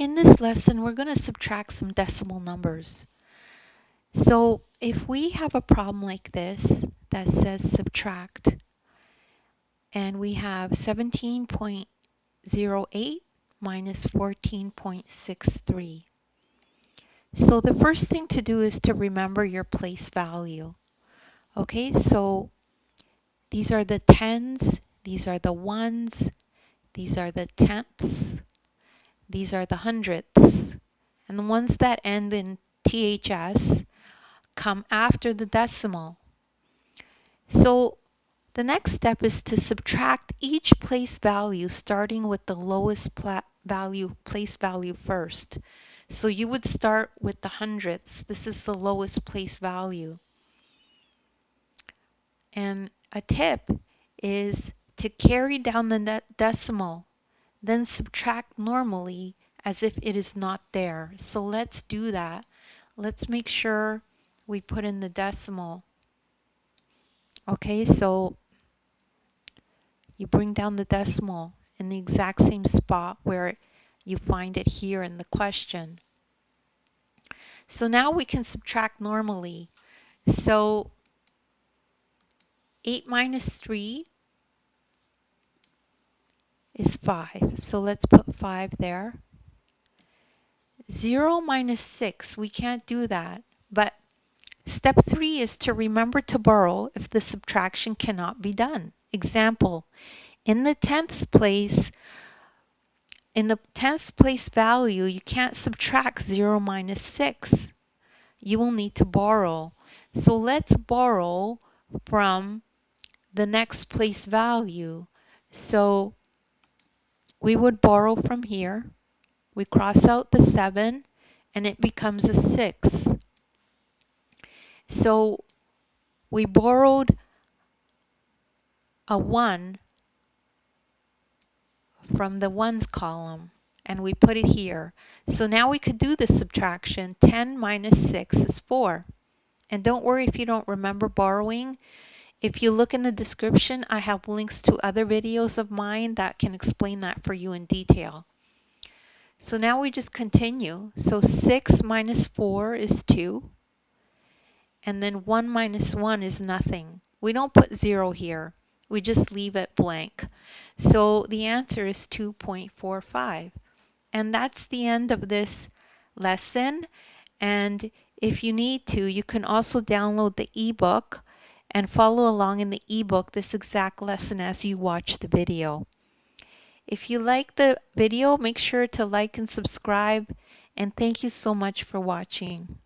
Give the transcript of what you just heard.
In this lesson, we're going to subtract some decimal numbers. So if we have a problem like this that says subtract, and we have 17.08 minus 14.63. So the first thing to do is to remember your place value. Okay, so these are the tens, these are the ones, these are the tenths, these are the hundredths. And the ones that end in THS come after the decimal. So the next step is to subtract each place value starting with the lowest place value first. So you would start with the hundredths. This is the lowest place value. And a tip is to carry down the decimal, then subtract normally as if it is not there. So let's do that. Let's make sure we put in the decimal. Okay, so you bring down the decimal in the exact same spot where you find it here in the question. So now we can subtract normally. So 8 minus 3 is 5. So let's put 5 there. 0 minus 6, we can't do that. But step 3 is to remember to borrow if the subtraction cannot be done. Example, in the tenths place, in the tenth place value, you can't subtract 0 minus 6. You will need to borrow. So let's borrow from the next place value. So we would borrow from here. We cross out the 7 and it becomes a 6. So we borrowed a 1 from the ones column and we put it here. So now we could do the subtraction. 10 minus 6 is 4. And don't worry if you don't remember borrowing. If you look in the description, I have links to other videos of mine that can explain that for you in detail. So now we just continue. So 6 minus 4 is 2. And then 1 minus 1 is nothing. We don't put 0 here. We just leave it blank. So the answer is 2.45. And that's the end of this lesson. And if you need to, you can also download the ebook and follow along in the ebook this exact lesson as you watch the video. If you like the video, make sure to like and subscribe, and thank you so much for watching.